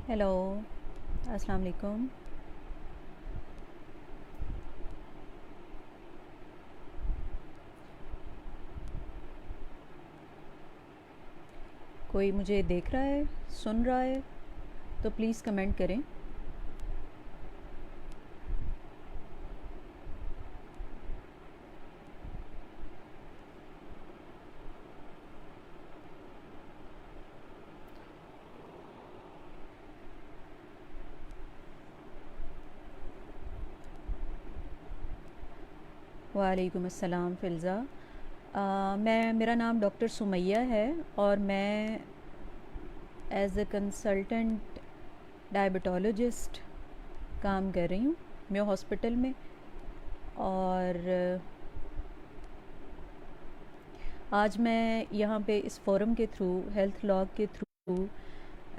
Hello, अस्सलाम वालेकुम। कोई मुझे देख रहा है, सुन रहा है तो प्लीज़ कमेंट करें। वालेकुम अस्सलाम फ़िज़ा। मेरा नाम डॉक्टर सुमैया है और मैं एज़ अ कंसल्टेंट डायबिटोलॉजिस्ट काम कर रही हूँ मेयो हॉस्पिटल में। और आज मैं यहाँ पे इस फोरम के थ्रू, हेल्थ लॉग के थ्रू,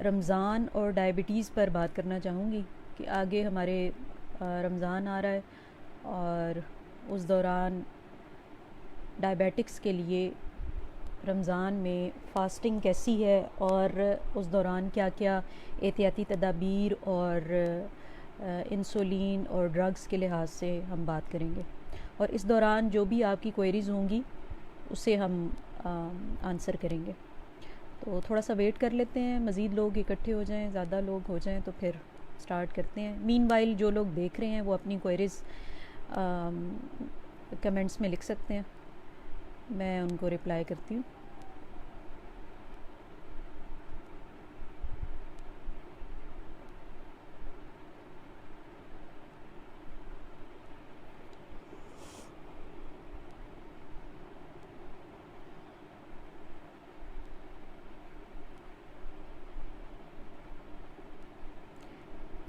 रमज़ान और डायबिटीज़ पर बात करना चाहूँगी कि आगे हमारे रमज़ान आ रहा है और उस दौरान डायबिटिक्स के लिए रमज़ान में फ़ास्टिंग कैसी है और उस दौरान क्या क्या एहतियाती तदाबीर और इंसुलिन और ड्रग्स के लिहाज से हम बात करेंगे। और इस दौरान जो भी आपकी क्वेरीज़ होंगी उसे हम आंसर करेंगे। तो थोड़ा सा वेट कर लेते हैं, मज़ीद लोग इकट्ठे हो जाएं, ज़्यादा लोग हो जाएं तो फिर स्टार्ट करते हैं। मीनवाइल जो लोग देख रहे हैं वो अपनी क्वेरीज़ कमेंट्स में लिख सकते हैं, मैं उनको रिप्लाई करती हूँ।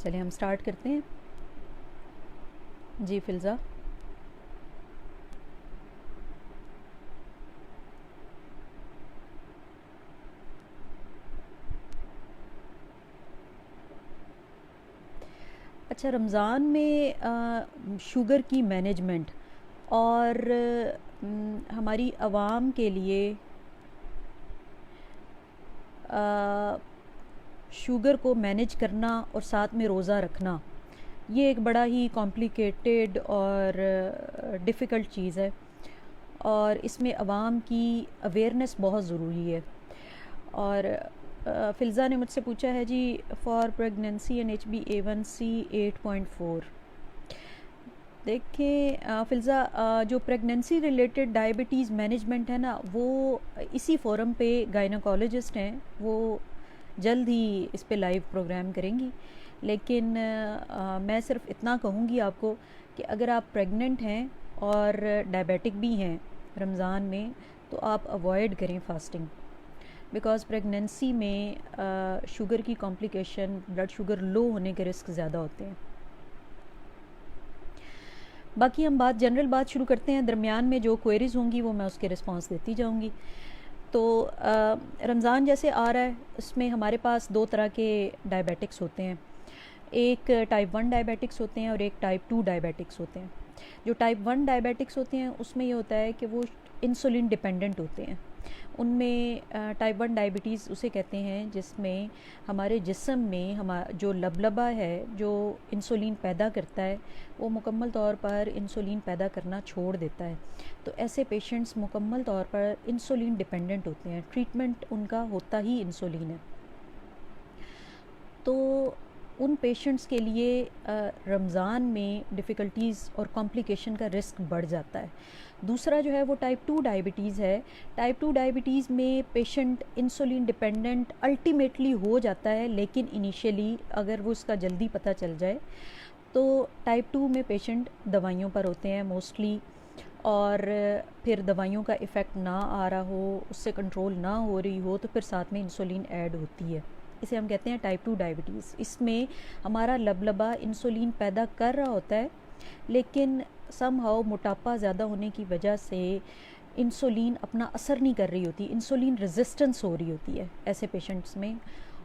चलिए हम स्टार्ट करते हैं। जी फ़िज़ा। अच्छा, रमज़ान में शुगर की मैनेजमेंट और हमारी आवाम के लिए शुगर को मैनेज करना और साथ में रोज़ा रखना, ये एक बड़ा ही कॉम्प्लिकेटेड और डिफ़िकल्ट चीज़ है और इसमें आवाम की अवेयरनेस बहुत ज़रूरी है। और फ़िज़ा ने मुझसे पूछा है जी, फॉर प्रेगनेंसी एंड HbA1c 8.4। देखें फ़िज़ा, जो प्रेगनेंसी रिलेटेड डायबिटीज़ मैनेजमेंट है ना, वो इसी फोरम पे गायनोकोलॉजिस्ट हैं, वो जल्द ही इस पे लाइव प्रोग्राम करेंगी। लेकिन मैं सिर्फ इतना कहूँगी आपको कि अगर आप प्रेग्नेंट हैं और डायबिटिक भी हैं रमज़ान में, तो आप अवॉइड करें फ़ास्टिंग। बिकॉज़ प्रेगनेंसी में शुगर की कॉम्प्लिकेशन, ब्लड शुगर लो होने के रिस्क ज़्यादा होते हैं। बाकी हम जनरल बात शुरू करते हैं, दरमियान में जो क्वेरीज़ होंगी वो मैं उसके रिस्पांस देती जाऊंगी। तो रमज़ान जैसे आ रहा है, उसमें हमारे पास दो तरह के डायबिटिक्स होते हैं। एक टाइप 1 डायबिटिक्स होते हैं और एक टाइप 2 डायबिटिक्स होते हैं। जो टाइप 1 डायबिटिक्स होते हैं उसमें ये होता है कि वो इंसुलिन डिपेंडेंट होते हैं। उनमें टाइप 1 डायबिटीज़ उसे कहते हैं जिसमें हमारे जिस्म में जो लबलबा है जो इंसुलिन पैदा करता है, वो मुकम्मल तौर पर इंसुलिन पैदा करना छोड़ देता है। तो ऐसे पेशेंट्स मुकम्मल तौर पर इंसुलिन डिपेंडेंट होते हैं, ट्रीटमेंट उनका होता ही इंसुलिन है। तो उन पेशेंट्स के लिए रमज़ान में डिफ़िकल्टीज़ और कॉम्प्लिकेशन का रिस्क बढ़ जाता है। दूसरा जो है वो टाइप 2 डायबिटीज़ है। टाइप 2 डायबिटीज़ में पेशेंट इंसुलिन डिपेंडेंट अल्टीमेटली हो जाता है, लेकिन इनिशियली अगर वो उसका जल्दी पता चल जाए तो टाइप 2 में पेशेंट दवाइयों पर होते हैं मोस्टली, और फिर दवाइयों का इफ़ेक्ट ना आ रहा हो, उससे कंट्रोल ना हो रही हो, तो फिर साथ में इंसुलिन ऐड होती है। इसे हम कहते हैं टाइप 2 डायबिटीज़। इसमें हमारा लबलबा इंसुलिन पैदा कर रहा होता है, लेकिन समहाउ मोटापा ज़्यादा होने की वजह से इंसुलिन अपना असर नहीं कर रही होती, इंसुलिन रेजिस्टेंस हो रही होती है ऐसे पेशेंट्स में।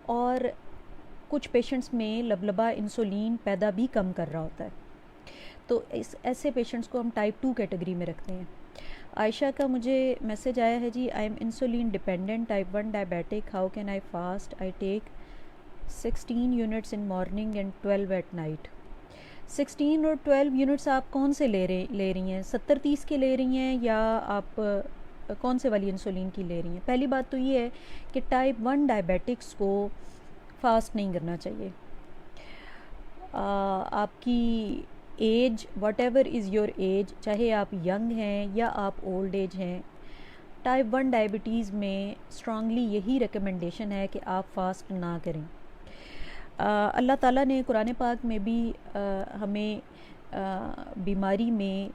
और कुछ पेशेंट्स में लबलबा इंसुलिन पैदा भी कम कर रहा होता है। तो इस ऐसे पेशेंट्स को हम टाइप 2 कैटेगरी में रखते हैं। आयशा का मुझे मैसेज आया है जी, I am insulin dependent type 1 diabetic, how can I fast, I take 16 units in morning and 12 at night. 16 और 12 यूनिट्स आप कौन से ले रही हैं? 70-30 के ले रही हैं या आप कौन से वाली इंसुलिन की ले रही हैं? पहली बात तो ये है कि टाइप 1 डायबिटिक्स को फास्ट नहीं करना चाहिए। आपकी age, whatever is your age, चाहे आप यंग हैं या आप ओल्ड एज हैं, टाइप 1 डायबिटीज़ में स्ट्रांगली यही रिकमेंडेशन है कि आप फास्ट ना करें। अल्लाह ताला ने कुरान पाक में भी हमें बीमारी में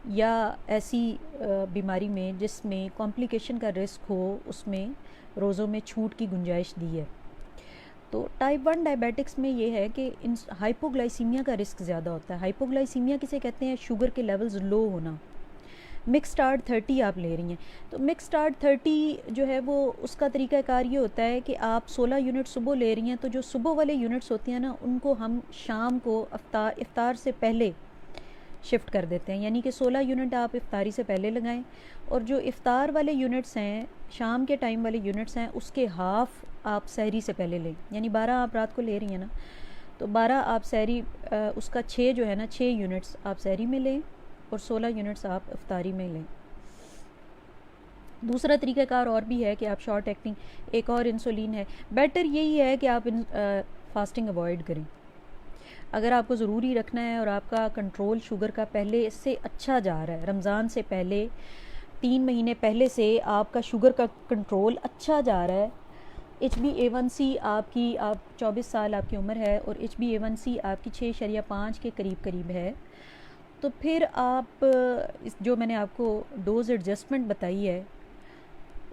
या ऐसी बीमारी में जिसमें कॉम्प्लिकेशन का रिस्क हो, उसमें रोज़ों में छूट की गुंजाइश दी है। तो टाइप 1 डायबिटिक्स में ये है कि इन हाइपोग्लाइसीमिया का रिस्क ज़्यादा होता है। हाइपोग्लाइसीमिया किसे कहते हैं? शुगर के लेवल्स लो होना। मिक्सडार्ड 30 आप ले रही हैं, तो मिक्सडार्ड 30 जो है वो उसका तरीक़ाकार ये होता है कि आप 16 यूनिट सुबह ले रही हैं, तो जो सुबह वाले यूनिट्स होती हैं ना, उनको हम शाम को इफ्तार से पहले शिफ्ट कर देते हैं, यानी कि 16 यूनिट आप इफ्तारी से पहले लगाएं, और जो इफ्तार वाले यूनिट्स हैं, शाम के टाइम वाले यूनिट्स हैं, उसके हाफ़ आप सहरी से पहले लें। यानी 12 आप रात को ले रही हैं ना, तो 12 आप सहरी उसका 6 जो है ना, 6 यूनिट्स आप सहरी में लें और 16 यूनिट्स आप इफ्तारी में लें। दूसरा तरीक़ाकार और भी है कि आप शॉर्ट एक्टिंग एक और इंसुलिन है। बेटर यही है कि आप फास्टिंग अवॉइड करें। अगर आपको ज़रूरी रखना है और आपका कंट्रोल शुगर का पहले से अच्छा जा रहा है, रमज़ान से पहले 3 महीने पहले से आपका शुगर का कंट्रोल अच्छा जा रहा है, HbA1c आपकी, आप 24 साल आपकी उम्र है और HbA1c आपकी 6.5 के करीब है, तो फिर आप जो मैंने आपको डोज एडजस्टमेंट बताई है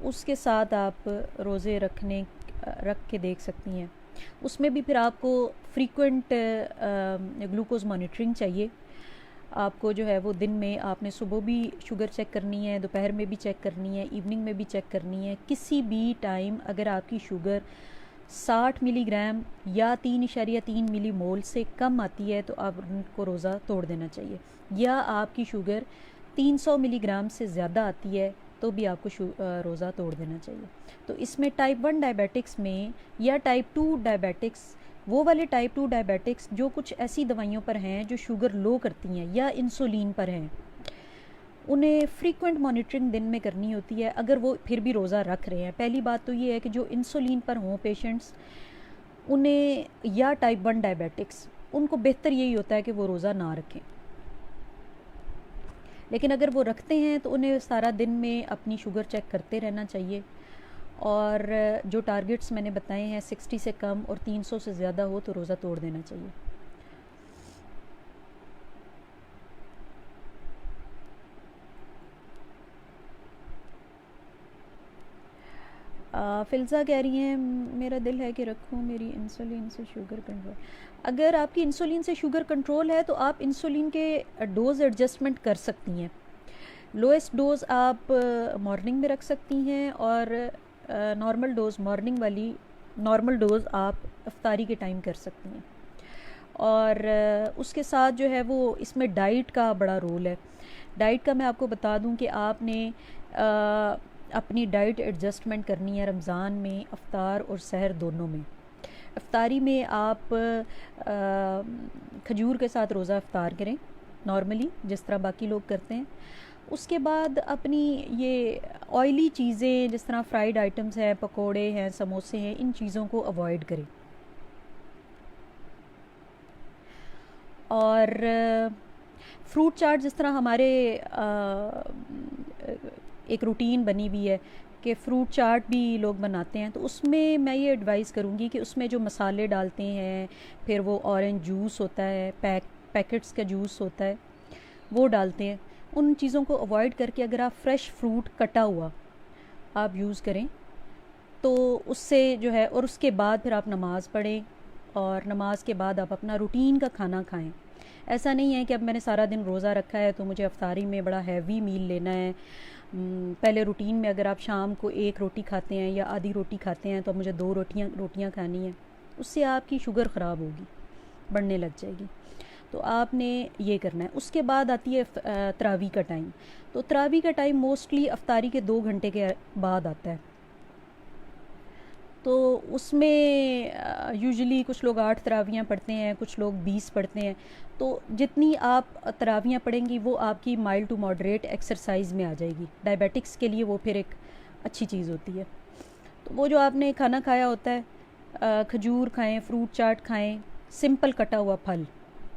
उसके साथ आप रोज़े रख के देख सकती हैं। उसमें भी फिर आपको फ्रीक्वेंट ग्लूकोज मॉनिटरिंग चाहिए। आपको जो है वो दिन में आपने सुबह भी शुगर चेक करनी है, दोपहर में भी चेक करनी है, इवनिंग में भी चेक करनी है। किसी भी टाइम अगर आपकी शुगर 60 मिलीग्राम या 3.3 मिली मोल से कम आती है तो आप उनको रोज़ा तोड़ देना चाहिए, या आपकी शुगर 300 मिलीग्राम से ज़्यादा आती है तो भी आपको रोज़ा तोड़ देना चाहिए। तो इसमें टाइप 1 डायबिटिक्स में या टाइप 2 डायबिटिक्स, वो वाले टाइप 2 डायबिटिक्स जो कुछ ऐसी दवाइयों पर हैं जो शुगर लो करती हैं या इंसुलिन पर हैं, उन्हें फ्रीक्वेंट मॉनिटरिंग दिन में करनी होती है अगर वो फिर भी रोज़ा रख रहे हैं। पहली बात तो ये है कि जो इंसुलिन पर हों पेशेंट्स, उन्हें या टाइप 1 डायबिटिक्स, उनको बेहतर यही होता है कि वो रोज़ा ना रखें। लेकिन अगर वो रखते हैं तो उन्हें सारा दिन में अपनी शुगर चेक करते रहना चाहिए, और जो टारगेट्स मैंने बताए हैं 60 से कम और 300 से ज़्यादा हो तो रोज़ा तोड़ देना चाहिए। फ़िल्ज़ा कह रही हैं मेरा दिल है कि रखूं मेरी इंसुलिन से शुगर कंट्रोल। अगर आपकी इंसुलिन से शुगर कंट्रोल है तो आप इंसुलिन के डोज़ एडजस्टमेंट कर सकती हैं। लोएस्ट डोज़ आप मॉर्निंग में रख सकती हैं, और नॉर्मल डोज़, मॉर्निंग वाली नॉर्मल डोज़ आप इफ्तारी के टाइम कर सकती हैं। और उसके साथ जो है वो इसमें डाइट का बड़ा रोल है। डाइट का मैं आपको बता दूं कि आपने अपनी डाइट एडजस्टमेंट करनी है रमज़ान में, इफ्तार और सहर दोनों में। इफ्तारी में आप खजूर के साथ रोज़ा इफ्तार करें नॉर्मली जिस तरह बाकी लोग करते हैं। उसके बाद अपनी ये ऑयली चीज़ें जिस तरह फ्राइड आइटम्स हैं, पकोड़े हैं, समोसे हैं, इन चीज़ों को अवॉइड करें। और फ्रूट चाट, जिस तरह हमारे एक रूटीन बनी हुई है कि फ़्रूट चाट भी लोग बनाते हैं, तो उसमें मैं ये एडवाइस करूँगी कि उसमें जो मसाले डालते हैं, फिर वो ऑरेंज जूस होता है, पैकेट्स का जूस होता है, वो डालते हैं, उन चीज़ों को अवॉइड करके अगर आप फ्रेश फ्रूट कटा हुआ आप यूज़ करें तो उससे जो है, और उसके बाद फिर आप नमाज़ पढ़ें और नमाज के बाद आप अपना रूटीन का खाना खाएं। ऐसा नहीं है कि अब मैंने सारा दिन रोज़ा रखा है तो मुझे अफ्तारी में बड़ा हैवी मील लेना है। पहले रूटीन में अगर आप शाम को 1 रोटी खाते हैं या आधी रोटी खाते हैं तो मुझे 2 रोटियां खानी है, उससे आपकी शुगर ख़राब होगी, बढ़ने लग जाएगी। तो आपने ये करना है। उसके बाद आती है तरावी का टाइम। तो तरावी का टाइम मोस्टली अफ्तारी के 2 घंटे के बाद आता है। तो उसमें यूजुअली कुछ लोग 8 तरावियाँ पढ़ते हैं, कुछ लोग 20 पढ़ते हैं। तो जितनी आप तरावियाँ पढ़ेंगी वो आपकी माइल्ड टू मॉडरेट एक्सरसाइज में आ जाएगी। डायबिटिक्स के लिए वो फिर एक अच्छी चीज़ होती है। तो वो जो आपने खाना खाया होता है, खजूर खाएं, फ्रूट चाट खाएं, सिंपल कटा हुआ फल,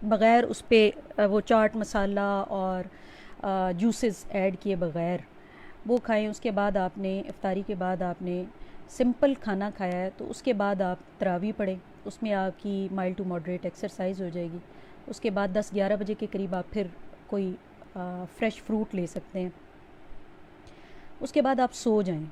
बग़ैर उस पर वो चाट मसाला और जूसेस ऐड किए बग़ैर वो खाएं। उसके बाद आपने इफ्तारी के बाद आपने सिंपल खाना खाया है, तो उसके बाद आप तरावी पढ़ें, उसमें आपकी माइल्ड टू मॉडरेट एक्सरसाइज हो जाएगी। उसके बाद 10-11 बजे के करीब आप फिर कोई फ्रेश फ्रूट ले सकते हैं। उसके बाद आप सो जाएं।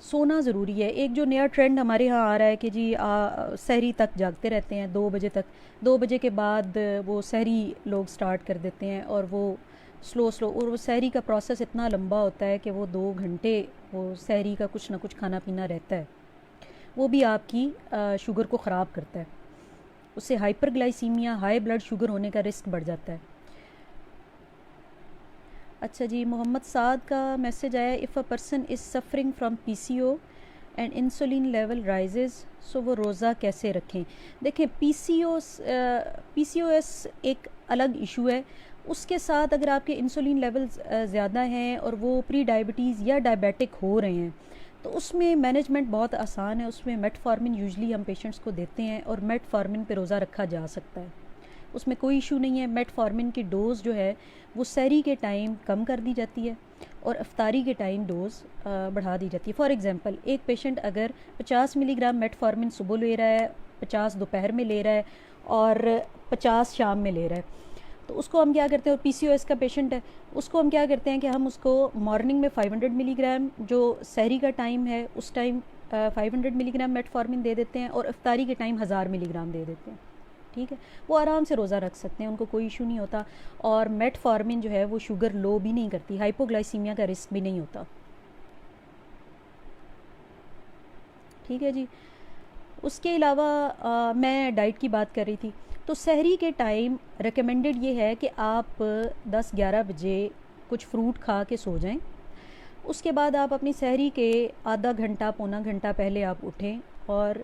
सोना ज़रूरी है। एक जो नया ट्रेंड हमारे यहाँ आ रहा है कि जी सहरी तक जागते रहते हैं, 2 बजे तक, 2 बजे के बाद वो सहरी लोग स्टार्ट कर देते हैं और वो स्लो और वो सहरी का प्रोसेस इतना लंबा होता है कि वो 2 घंटे वो सहरी का कुछ ना कुछ खाना पीना रहता है। वो भी आपकी शुगर को ख़राब करता है, उससे हाइपरग्लाइसीमिया, हाई ब्लड शुगर होने का रिस्क बढ़ जाता है। अच्छा जी, मोहम्मद साद का मैसेज आया, if a person is suffering from PCO and insulin level rises, so वो रोज़ा कैसे रखें। देखें, पीसीओएस एक अलग इशू है। उसके साथ अगर आपके इंसुलिन लेवल्स ज़्यादा हैं और वो प्री डायबिटीज़ या डायबिटिक हो रहे हैं, तो उसमें मैनेजमेंट बहुत आसान है। उसमें मेटफॉर्मिन यूजुअली हम पेशेंट्स को देते हैं और मेटफॉर्मिन पे रोज़ा रखा जा सकता है, उसमें कोई इशू नहीं है। मेटफॉर्मिन की डोज़ जो है वो सहरी के टाइम कम कर दी जाती है और इफ्तारी के टाइम डोज़ बढ़ा दी जाती है। फॉर एग्ज़ाम्पल, एक पेशेंट अगर 50 मिलीग्राम मेटफॉर्मिन सुबह ले रहा है, 50 दोपहर में ले रहा है और 50 शाम में ले रहा है, तो उसको हम क्या करते हैं, और पीसीओएस का पेशेंट है, उसको हम क्या करते हैं कि हम उसको मॉर्निंग में 500 मिलीग्राम जो सहरी का टाइम है उस टाइम 500 मिलीग्राम मेटफॉर्मिन दे देते हैं और इफ्तारी के टाइम 1000 मिलीग्राम दे देते हैं। ठीक है, वो आराम से रोज़ा रख सकते हैं, उनको कोई इशू नहीं होता। और मेटफॉर्मिन जो है वो शुगर लो भी नहीं करती, हाइपोग्लाइसीमिया का रिस्क भी नहीं होता। ठीक है जी। उसके अलावा मैं डाइट की बात कर रही थी, तो सहरी के टाइम रिकमेंडेड ये है कि आप 10-11 बजे कुछ फ्रूट खा के सो जाएं। उसके बाद आप अपनी सहरी के आधा घंटा पौना घंटा पहले आप उठें और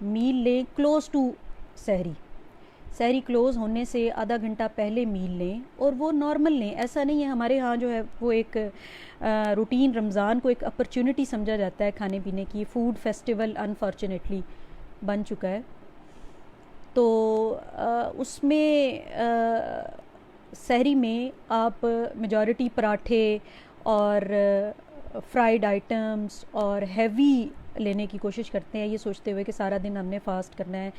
मील लें क्लोज़ टू सहरी। सहरी क्लोज़ होने से आधा घंटा पहले मील लें और वो नॉर्मल लें। ऐसा नहीं है, हमारे यहाँ जो है वो एक रूटीन, रमज़ान को एक अपॉर्चुनिटी समझा जाता है खाने पीने की। फूड फेस्टिवल अनफॉर्चुनेटली बन चुका है। तो उसमें सहरी में आप मेजॉरिटी पराठे और फ्राइड आइटम्स और हैवी लेने की कोशिश करते हैं, ये सोचते हुए कि सारा दिन हमने फास्ट करना है।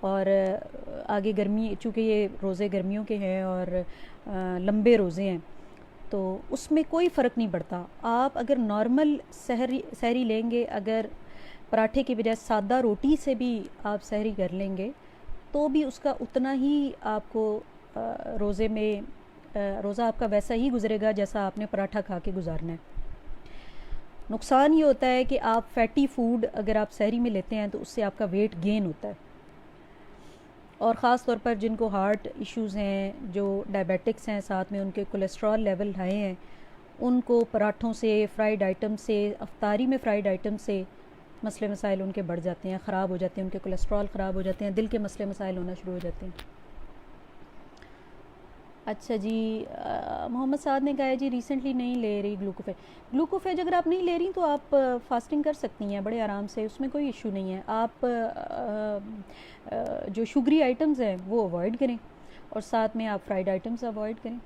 और आगे गर्मी, चूँकि ये रोज़े गर्मियों के हैं और लंबे रोज़े हैं, तो उसमें कोई फ़र्क नहीं पड़ता। आप अगर नॉर्मल सहरी लेंगे, अगर पराठे की बजाय सादा रोटी से भी आप सहरी कर लेंगे, तो भी उसका उतना ही आपको रोज़े में रोज़ा आपका वैसा ही गुजरेगा जैसा आपने पराठा खा के गुजारना है। नुकसान ये होता है कि आप फैटी फूड अगर आप सहरी में लेते हैं तो उससे आपका वेट गेन होता है। और ख़ास तौर पर जिनको हार्ट इश्यूज़ हैं, जो डायबिटिक्स हैं, साथ में उनके कोलेस्ट्रॉल लेवल हाई हैं, उनको पराठों से, फ्राइड आइटम से, अफ्तारी में फ्राइड आइटम से मसले मसाइल उनके बढ़ जाते हैं, ख़राब हो जाते हैं, उनके कोलेस्ट्रॉल ख़राब हो जाते हैं, दिल के मसले मसाइल होना शुरू हो जाते हैं। अच्छा जी, मोहम्मद साद ने कहा है जी रिसेंटली नहीं ले रही ग्लूकोफेज अगर आप नहीं ले रही तो आप फास्टिंग कर सकती हैं बड़े आराम से, उसमें कोई इशू नहीं है। आप जो शुगरी आइटम्स हैं वो अवॉइड करें और साथ में आप फ्राइड आइटम्स अवॉइड करें।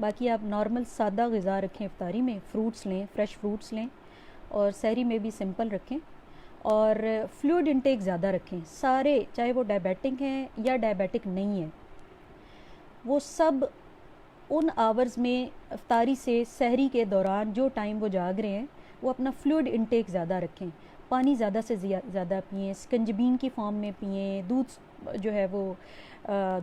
बाकी आप नॉर्मल सादा ग़िज़ा रखें, इफ्तारी में फ्रूट्स लें, फ्रेश फ्रूट्स लें और सहरी में भी सिंपल रखें और फ्लूइड इंटेक ज़्यादा रखें। सारे, चाहे वो डायबिटिक हैं या डायबिटिक नहीं है, वो सब उन आवर्स में इफ्तारी से सहरी के दौरान जो टाइम वो जाग रहे हैं वो अपना फ्लूइड इंटेक ज़्यादा रखें। पानी ज़्यादा से ज़्यादा पिएँ, स्कंजबीन की फॉर्म में पिएँ। दूध जो है वो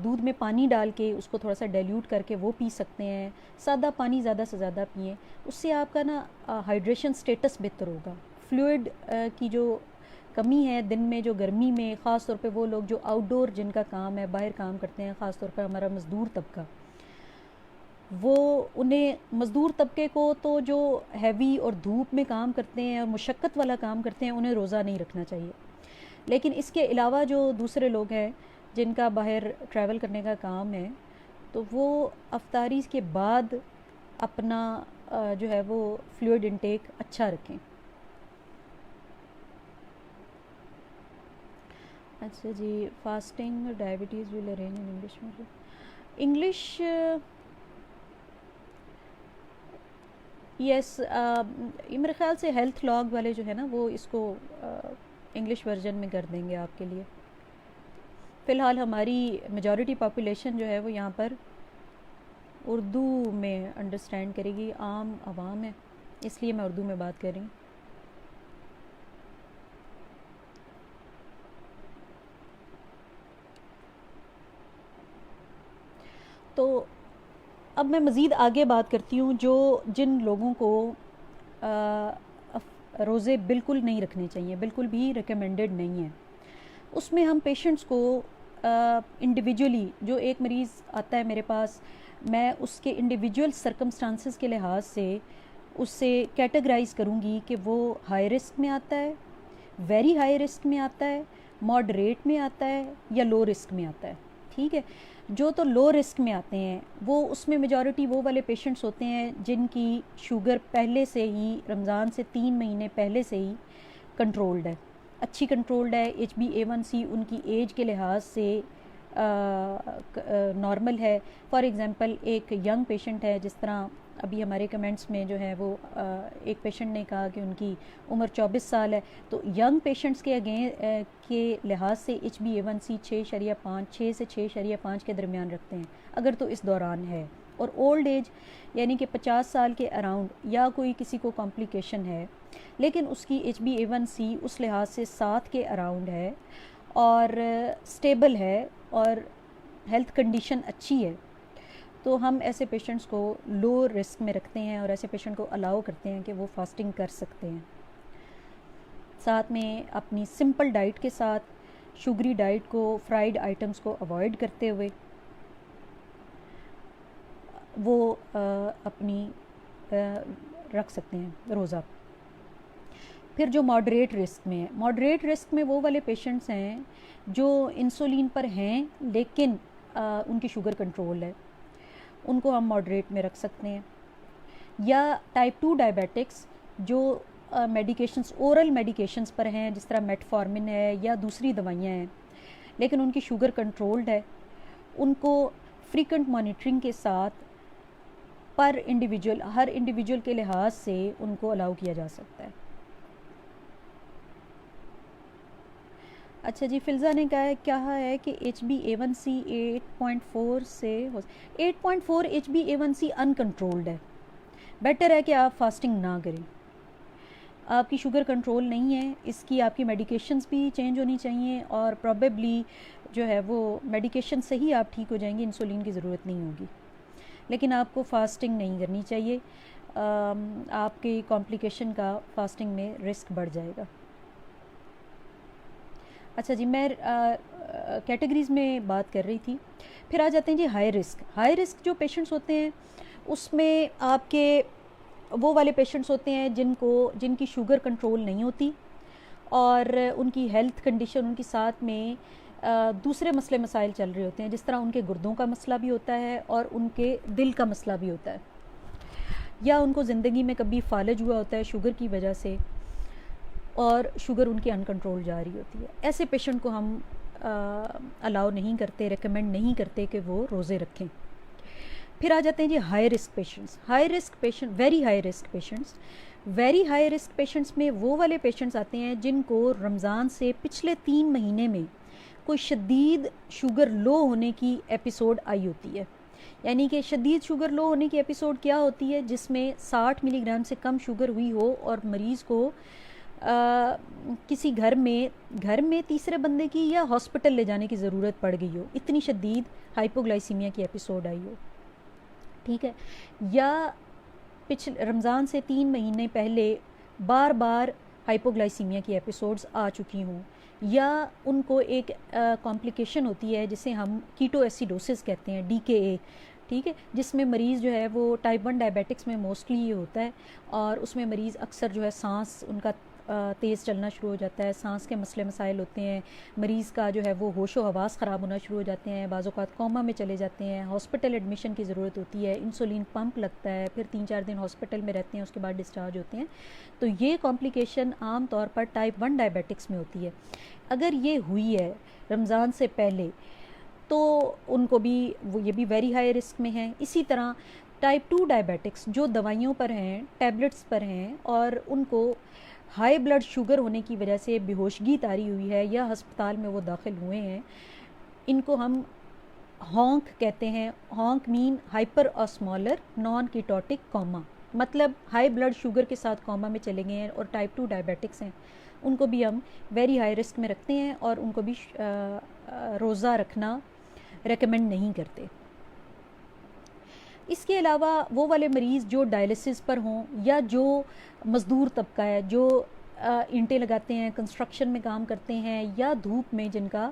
दूध में पानी डाल के उसको थोड़ा सा डाइल्यूट करके वो पी सकते हैं। सादा पानी ज़्यादा से ज़्यादा पिएँ, उससे आपका ना हाइड्रेशन स्टेटस बेहतर होगा। फ्लूइड की जो कमी है दिन में, जो गर्मी में, ख़ास तौर पे वो लोग जो आउटडोर जिनका काम है, बाहर काम करते हैं, ख़ास तौर पर हमारा मज़दूर तबका, वो उन्हें मज़दूर तबके को तो जो हैवी और धूप में काम करते हैं और मुशक्क़त वाला काम करते हैं उन्हें रोज़ा नहीं रखना चाहिए। लेकिन इसके अलावा जो दूसरे लोग हैं जिनका बाहर ट्रैवल करने का काम है, तो वो अफ्तारी के बाद अपना जो है वो फ्लूइड इंटेक अच्छा रखें। अच्छा जी, fasting diabetes will arrange in English में। इंग्लिश यस, मेरे ख्याल से हेल्थ लॉग वाले जो है ना वो इसको इंग्लिश वर्जन में कर देंगे आपके लिए। फ़िलहाल हमारी मेजॉरिटी पॉपुलेशन जो है वो यहाँ पर उर्दू में अंडरस्टैंड करेगी, आम आवाम है, इसलिए मैं उर्दू में बात कर रही हूँ। तो अब मैं मज़ीद आगे बात करती हूँ जो जिन लोगों को रोज़े बिल्कुल नहीं रखने चाहिए, बिल्कुल भी रिकमेंडेड नहीं है। उसमें हम पेशेंट्स को इंडिविजुअली, जो एक मरीज़ आता है मेरे पास, मैं उसके इंडिविजुअल सर्कमस्टांसेस के लिहाज से उससे कैटेगराइज़ करूँगी कि वो हाई रिस्क में आता है, वेरी हाई रिस्क में आता है, मॉडरेट में आता है या लो रिस्क में आता है। ठीक है, जो तो लो रिस्क में आते हैं वो, उसमें मेजॉरिटी वो वाले पेशेंट्स होते हैं जिनकी शुगर पहले से ही, रमज़ान से 3 महीने पहले से ही कंट्रोल्ड है, अच्छी कंट्रोल्ड है। HbA1c उनकी एज के लिहाज से नॉर्मल है। फॉर एग्ज़ाम्पल एक यंग पेशेंट है, जिस तरह अभी हमारे कमेंट्स में जो है वो एक पेशेंट ने कहा कि उनकी उम्र 24 साल है, तो यंग पेशेंट्स के के लिहाज से HbA1c 6 से 6.5 के दरमियान रखते हैं अगर तो इस दौरान है। और ओल्ड एज यानी कि 50 साल के अराउंड या कोई किसी को कॉम्प्लिकेशन है लेकिन उसकी HbA1c उस लिहाज से 7 के अराउंड है और स्टेबल है और हेल्थ कंडीशन अच्छी है, तो हम ऐसे पेशेंट्स को लो रिस्क में रखते हैं और ऐसे पेशेंट को अलाउ करते हैं कि वो फास्टिंग कर सकते हैं। साथ में अपनी सिंपल डाइट के साथ शुगरी डाइट को, फ्राइड आइटम्स को अवॉइड करते हुए वो अपनी रख सकते हैं रोज़ा। फिर जो मॉडरेट रिस्क में है, मॉडरेट रिस्क में वो वाले पेशेंट्स हैं जो इंसुलिन पर हैं लेकिन उनकी शुगर कंट्रोल है, उनको हम मॉडरेट में रख सकते हैं। या टाइप 2 डायबिटिक्स जो मेडिकेशंस, ओरल मेडिकेशंस पर हैं, जिस तरह मेटफॉर्मिन है या दूसरी दवाइयाँ हैं, लेकिन उनकी शुगर कंट्रोल्ड है, उनको फ्रीक्वेंट मॉनिटरिंग के साथ पर इंडिविजुअल, हर इंडिविजुअल के लिहाज से उनको अलाउ किया जा सकता है। अच्छा जी, फिल्ज़ा ने कहा है कि HbA1c 8.4 से 8.4 HbA1c अनकंट्रोल्ड है, बेटर है कि आप फास्टिंग ना करें। आपकी शुगर कंट्रोल नहीं है, इसकी आपकी मेडिकेशंस भी चेंज होनी चाहिए और प्रॉबेबली जो है वो मेडिकेशन से ही आप ठीक हो जाएंगे, इंसुलिन की ज़रूरत नहीं होगी। लेकिन आपको फास्टिंग नहीं करनी चाहिए, आपके कॉम्प्लिकेशन का फास्टिंग में रिस्क बढ़ जाएगा। अच्छा जी, मैं कैटेगरीज़ में बात कर रही थी। फिर आ जाते हैं जी हाई रिस्क। हाई रिस्क जो पेशेंट्स होते हैं उसमें आपके वो वाले पेशेंट्स होते हैं जिनकी शुगर कंट्रोल नहीं होती और उनकी हेल्थ कंडीशन, उनके साथ में दूसरे मसले मसाइल चल रहे होते हैं, जिस तरह उनके गुर्दों का मसला भी होता है और उनके दिल का मसला भी होता है, या उनको ज़िंदगी में कभी फालज हुआ होता है शुगर की वजह से और शुगर उनकी अनकंट्रोल जा रही होती है। ऐसे पेशेंट को हम अलाउ नहीं करते, रेकमेंड नहीं करते कि वो रोज़े रखें। फिर आ जाते हैं जी high risk patients. High risk patient, very high risk patients. Very high risk patients में वो वाले पेशेंट्स आते हैं जिनको रमज़ान से पिछले 3 महीने में कोई शदीद शुगर लो होने की एपिसोड आई होती है। यानी कि शदीद शुगर लो होने की एपिसोड क्या होती है, जिसमें 60 मिलीग्राम से कम शुगर हुई हो और मरीज़ को किसी घर में तीसरे बंदे की या हॉस्पिटल ले जाने की ज़रूरत पड़ गई हो, इतनी शदीद हाइपोग्लाइसीमिया की एपिसोड आई हो। ठीक है, या पिछले रमज़ान से 3 महीने पहले बार बार हाइपोग्लाइसीमिया की एपिसोड्स आ चुकी हों, या उनको एक कॉम्प्लिकेशन होती है जिसे हम कीटो एसिडोसिस कहते हैं, DKA, ठीक है, जिसमें मरीज़ जो है वो टाइप 1 डायबिटिक्स में मोस्टली ये होता है, और उसमें मरीज़ अक्सर जो है सांस उनका तेज़ चलना शुरू हो जाता है, सांस के मसले मसाइल होते हैं, मरीज़ का जो है वो होशो हवास ख़राब होना शुरू हो जाते हैं, बाज़ औक़ात कोमा में चले जाते हैं, हॉस्पिटल एडमिशन की ज़रूरत होती है, इंसुलिन पंप लगता है, फिर 3-4 दिन हॉस्पिटल में रहते हैं, उसके बाद डिस्चार्ज होते हैं। तो ये कॉम्प्लिकेशन आम तौर पर टाइप 1 डायबिटिक्स में होती है। अगर ये हुई है रमज़ान से पहले तो उनको भी ये भी वेरी हाई रिस्क में हैं। इसी तरह टाइप 2 डायबिटिक्स जो दवाइयों पर हैं, टैबलेट्स पर हैं, और उनको हाई ब्लड शुगर होने की वजह से बेहोशगी तारी हुई है या अस्पताल में वो दाखिल हुए हैं, इनको हम हॉन्क कहते हैं। Honk mean hyperosmolar non ketotic coma, मतलब हाई ब्लड शुगर के साथ कोमा में चले गए हैं और टाइप 2 डायबिटिक्स हैं, उनको भी हम वेरी हाई रिस्क में रखते हैं और उनको भी रोज़ा रखना रेकमेंड नहीं करते। इसके अलावा वो वाले मरीज़ जो डायलिसिस पर हों या जो मज़दूर तबका है, जो ईंटें लगाते हैं, कंस्ट्रक्शन में काम करते हैं, या धूप में जिनका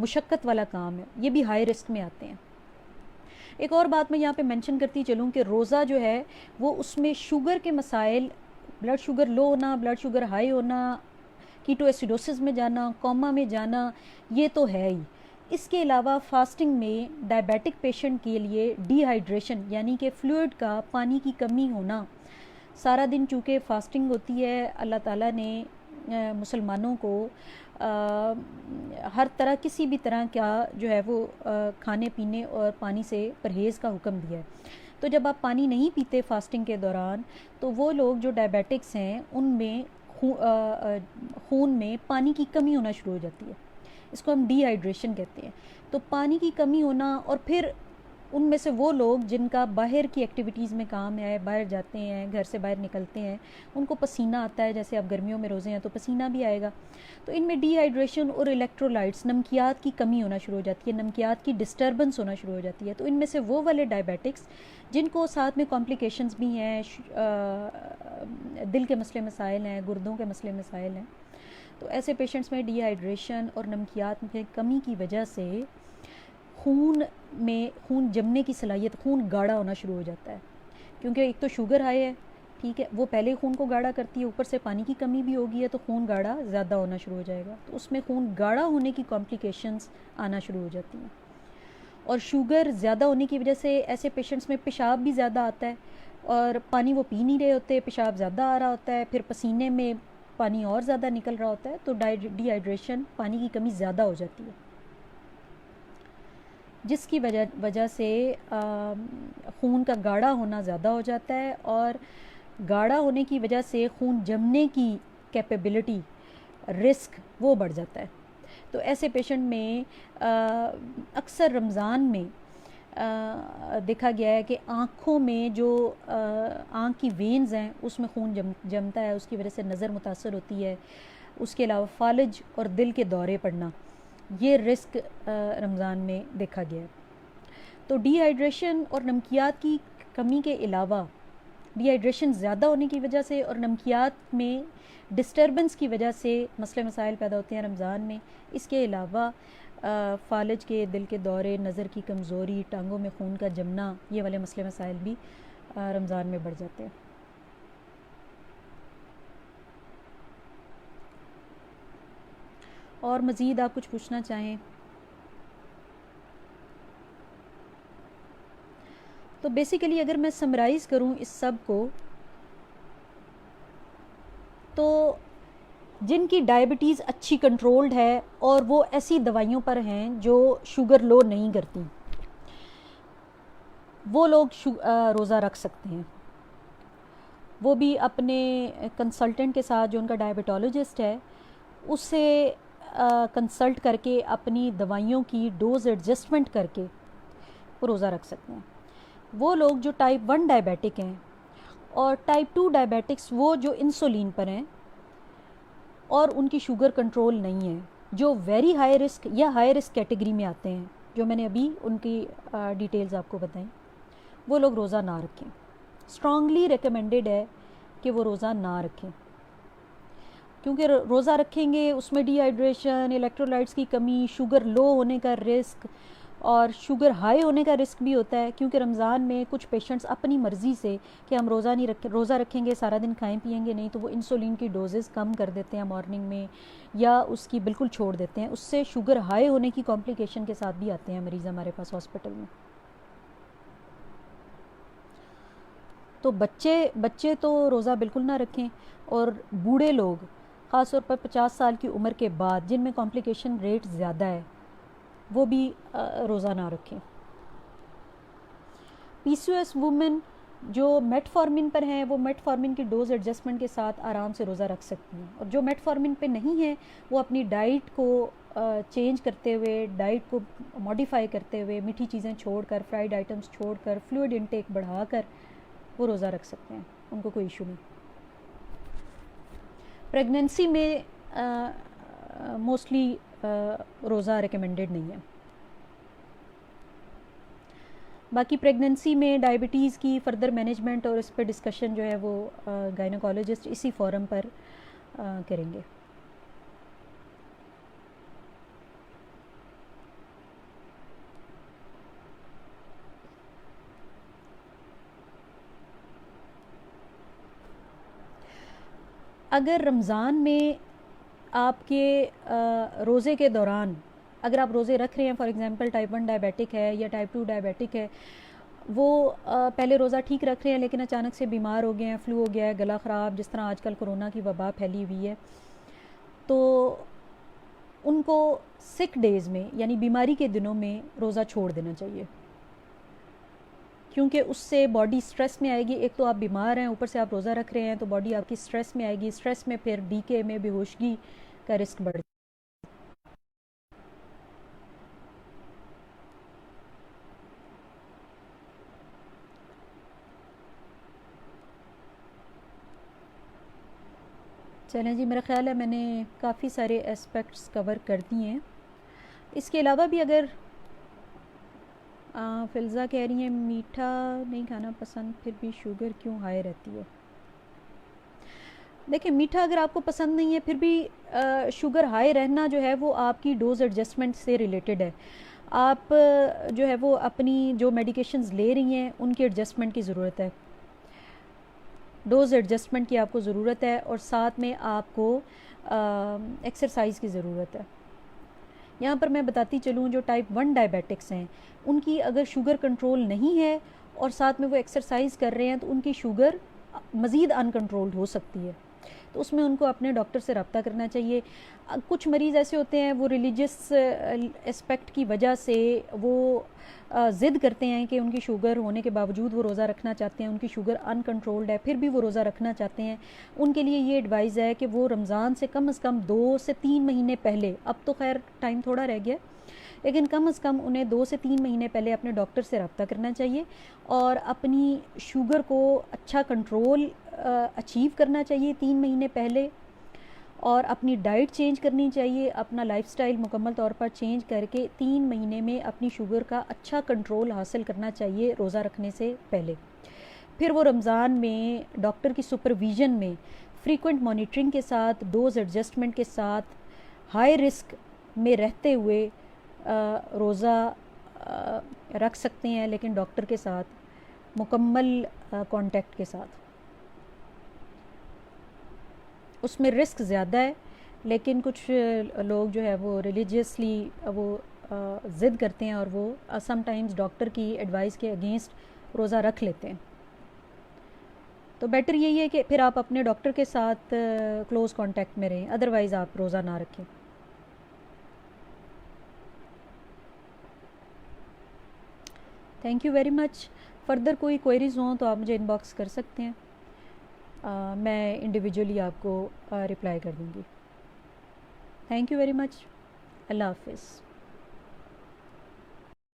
मुशक्क़त वाला काम है, ये भी हाई रिस्क में आते हैं। एक और बात मैं यहाँ पे मेंशन करती चलूँ कि रोज़ा जो है वो उसमें शुगर के मसाइल, ब्लड शुगर लो होना, ब्लड शुगर हाई होना, कीटोएसिडोसिस में जाना, कोमा में जाना, ये तो है ही। इसके अलावा फास्टिंग में डायबिटिक पेशेंट के लिए डिहाइड्रेशन यानी कि फ्लूइड का, पानी की कमी होना, सारा दिन चूँकि फास्टिंग होती है, अल्लाह ताला ने मुसलमानों को हर तरह किसी भी तरह का जो है वो खाने पीने और पानी से परहेज़ का हुक्म दिया है। तो जब आप पानी नहीं पीते फास्टिंग के दौरान, तो वो लोग जो डायबिटिक्स हैं उनमें खून में पानी की कमी होना शुरू हो जाती है, इसको हम डिहाइड्रेशन कहते हैं। तो पानी की कमी होना, और फिर उनमें से वो लोग जिनका बाहर की एक्टिविटीज़ में काम है, बाहर जाते हैं, घर से बाहर निकलते हैं, उनको पसीना आता है, जैसे अब गर्मियों में रोज़े हैं तो पसीना भी आएगा, तो इनमें डिहाइड्रेशन और इलेक्ट्रोलाइट्स, नमकियात की कमी होना शुरू हो जाती है, नमकियात की डिस्टर्बेंस होना शुरू हो जाती है। तो इनमें से वो वाले डायबिटिक्स जिनको साथ में कॉम्प्लिकेशंस भी हैं, दिल के मसले मसाइल हैं, गुर्दों के मसले मसाइल हैं, तो ऐसे पेशेंट्स में डिहाइड्रेशन और नमकियात में कमी की वजह से खून जमने की सलाहियत, खून गाढ़ा होना शुरू हो जाता है, क्योंकि एक तो शुगर हाई है, ठीक है, वो पहले खून को गाढ़ा करती है, ऊपर से पानी की कमी भी होगी है, तो खून गाढ़ा ज़्यादा होना शुरू हो जाएगा, तो उसमें खून गाढ़ा होने की कॉम्प्लिकेशंस आना शुरू हो जाती हैं। और शुगर ज़्यादा होने की वजह से ऐसे पेशेंट्स में पेशाब भी ज़्यादा आता है, और पानी वो पी नहीं रहे होते, पेशाब ज़्यादा आ रहा होता है, फिर पसीने में पानी और ज़्यादा निकल रहा होता है, तो डिहाइड्रेशन, पानी की कमी ज़्यादा हो जाती है, जिसकी वजह से खून का गाढ़ा होना ज़्यादा हो जाता है, और गाढ़ा होने की वजह से खून जमने की कैपेबिलिटी, रिस्क वो बढ़ जाता है। तो ऐसे पेशेंट में अक्सर रमज़ान में देखा गया है कि आँखों में जो आँख की वेन्स हैं उसमें खून जमता है, उसकी वजह से नज़र मुतासर होती है। उसके अलावा फालज और दिल के दौरे पड़ना, ये रिस्क रमज़ान में देखा गया है। तो डिहाइड्रेशन और नमकियात की कमी के अलावा, डिहाइड्रेशन ज़्यादा होने की वजह से और नमकियात में डिस्टर्बेंस की वजह से मसले मसाइल पैदा होते हैं रमज़ान में। इसके अलावा फालज के, दिल के दौरे, नज़र की कमज़ोरी, टांगों में खून का जमना, ये वाले मसले मसाइल भी रमज़ान में बढ़ जाते हैं। और मज़ीद आप कुछ पूछना चाहें तो बेसिकली अगर मैं समराइज़ करूं इस सब को, तो जिनकी डायबिटीज़ अच्छी कंट्रोल्ड है और वो ऐसी दवाइयों पर हैं जो शुगर लो नहीं करती, वो लोग रोज़ा रख सकते हैं। वो भी अपने कंसल्टेंट के साथ, जो उनका डायबिटोलॉजिस्ट है, उससे कंसल्ट करके अपनी दवाइयों की डोज एडजस्टमेंट करके वो रोज़ा रख सकते हैं। वो लोग जो टाइप 1 डायबिटिक हैं और टाइप 2 डायबिटिक्स, वो जो इंसुलिन पर हैं और उनकी शुगर कंट्रोल नहीं है, जो वेरी हाई रिस्क या हाई रिस्क कैटेगरी में आते हैं, जो मैंने अभी उनकी डिटेल्स आपको बताई, वो लोग रोज़ा ना रखें। स्ट्रांगली रिकमेंडेड है कि वो रोज़ा ना रखें, क्योंकि रोज़ा रखेंगे उसमें डिहाइड्रेशन, इलेक्ट्रोलाइट्स की कमी, शुगर लो होने का रिस्क और शुगर हाई होने का रिस्क भी होता है, क्योंकि रमज़ान में कुछ पेशेंट्स अपनी मर्ज़ी से कि हम रोज़ा रखेंगे, सारा दिन खाएं पिएंगे नहीं, तो वो इंसुलिन की डोजेज़ कम कर देते हैं मॉर्निंग में या उसकी बिल्कुल छोड़ देते हैं। उससे शुगर हाई होने की कॉम्प्लिकेशन के साथ भी आते हैं मरीज़ हमारे पास हॉस्पिटल में। तो बच्चे तो रोज़ा बिल्कुल ना रखें, और बूढ़े लोग ख़ास तौर पर 50 साल की उम्र के बाद जिनमें कॉम्प्लिकेशन रेट ज़्यादा है वो भी रोज़ा ना रखें। पीसीओएस वुमेन जो मेटफॉर्मिन पर हैं वो मेटफॉर्मिन की डोज एडजस्टमेंट के साथ आराम से रोज़ा रख सकती हैं, और जो मेटफॉर्मिन पे नहीं है वो अपनी डाइट को चेंज करते हुए, डाइट को मॉडिफाई करते हुए, मीठी चीज़ें छोड़कर, फ्राइड आइटम्स छोड़कर, फ्लूइड इनटेक बढ़ाकर वो रोज़ा रख सकते हैं, उनको कोई इशू नहीं। प्रेगनेंसी में मोस्टली रोज़ा रिकमेंडेड नहीं है। बाकी प्रेगनेंसी में डायबिटीज़ की फ़र्दर मैनेजमेंट और इस पर डिस्कशन जो है वो गायनोकोलॉजिस्ट इसी फोरम पर करेंगे। अगर रमज़ान में आपके रोज़े के दौरान अगर आप रोज़े रख रहे हैं, फॉर एग्ज़ाम्पल टाइप 1 डायबिटिक है या टाइप 2 डायबिटिक है, वो पहले रोज़ा ठीक रख रहे हैं लेकिन अचानक से बीमार हो गए हैं, फ्लू हो गया है, गला ख़राब, जिस तरह आजकल कोरोना की वबा फैली हुई है, तो उनको सिक डेज़ में यानी बीमारी के दिनों में रोज़ा छोड़ देना चाहिए, क्योंकि उससे बॉडी स्ट्रेस में आएगी। एक तो आप बीमार हैं, ऊपर से आप रोज़ा रख रहे हैं, तो बॉडी आपकी स्ट्रेस में आएगी, स्ट्रेस में फिर डीके में बेहोशगी का रिस्क बढ़। चलें जी, मेरा ख़्याल है मैंने काफ़ी सारे एस्पेक्ट्स कवर कर दिए हैं। इसके अलावा भी अगर फ़िल्ज़ा कह रही हैं मीठा नहीं खाना पसंद, फिर भी शुगर क्यों हाई रहती है। देखिए, मीठा अगर आपको पसंद नहीं है फिर भी शुगर हाई रहना जो है वो आपकी डोज़ एडजस्टमेंट से रिलेटेड है। आप जो है वो अपनी जो मेडिकेशंस ले रही हैं उनकी एडजस्टमेंट की ज़रूरत है, डोज़ एडजस्टमेंट की आपको ज़रूरत है, और साथ में आपको एक्सरसाइज की ज़रूरत है। यहाँ पर मैं बताती चलूँ, जो टाइप 1 डायबिटिक्स हैं उनकी अगर शुगर कंट्रोल नहीं है और साथ में वो एक्सरसाइज कर रहे हैं तो उनकी शुगर मज़ीद अनकंट्रोल्ड हो सकती है, तो उसमें उनको अपने डॉक्टर से रब्ता करना चाहिए। कुछ मरीज़ ऐसे होते हैं वो रिलीजियस एस्पेक्ट की वजह से वो ज़िद करते हैं कि उनकी शुगर होने के बावजूद वो रोज़ा रखना चाहते हैं, उनकी शुगर अनकंट्रोल्ड है फिर भी वो रोज़ा रखना चाहते हैं। उनके लिए ये एडवाइस है कि वो रमज़ान से कम 2 से 3 महीने पहले, अब तो खैर टाइम थोड़ा रह गया, लेकिन कम से कम उन्हें 2 से 3 महीने पहले अपने डॉक्टर से रब्ता करना चाहिए और अपनी शुगर को अच्छा कंट्रोल अचीव करना चाहिए 3 महीने पहले, और अपनी डाइट चेंज करनी चाहिए, अपना लाइफस्टाइल मुकम्मल तौर पर चेंज करके 3 महीने में अपनी शुगर का अच्छा कंट्रोल हासिल करना चाहिए रोज़ा रखने से पहले। फिर वो रमज़ान में डॉक्टर की सुपरविज़न में फ्रीक्वेंट मॉनिटरिंग के साथ, डोज एडजस्टमेंट के साथ, हाई रिस्क में रहते हुए रोज़ा रख सकते हैं, लेकिन डॉक्टर के साथ मुकम्मल कांटेक्ट के साथ। उसमें रिस्क ज़्यादा है, लेकिन कुछ लोग जो है वो रिलीजियसली वो ज़िद करते हैं और वो समटाइम्स डॉक्टर की एडवाइस के अगेंस्ट रोज़ा रख लेते हैं। तो बेटर यही है कि फिर आप अपने डॉक्टर के साथ क्लोज़ कांटेक्ट में रहें, अदरवाइज़ आप रोज़ा ना रखें। Thank you very much. Further कोई क्वेरीज़ हों तो आप मुझे इनबॉक्स कर सकते हैं, मैं इंडिविजुअली आपको रिप्लाई कर दूँगी। Thank you very much. अल्लाह हाफ़िज़।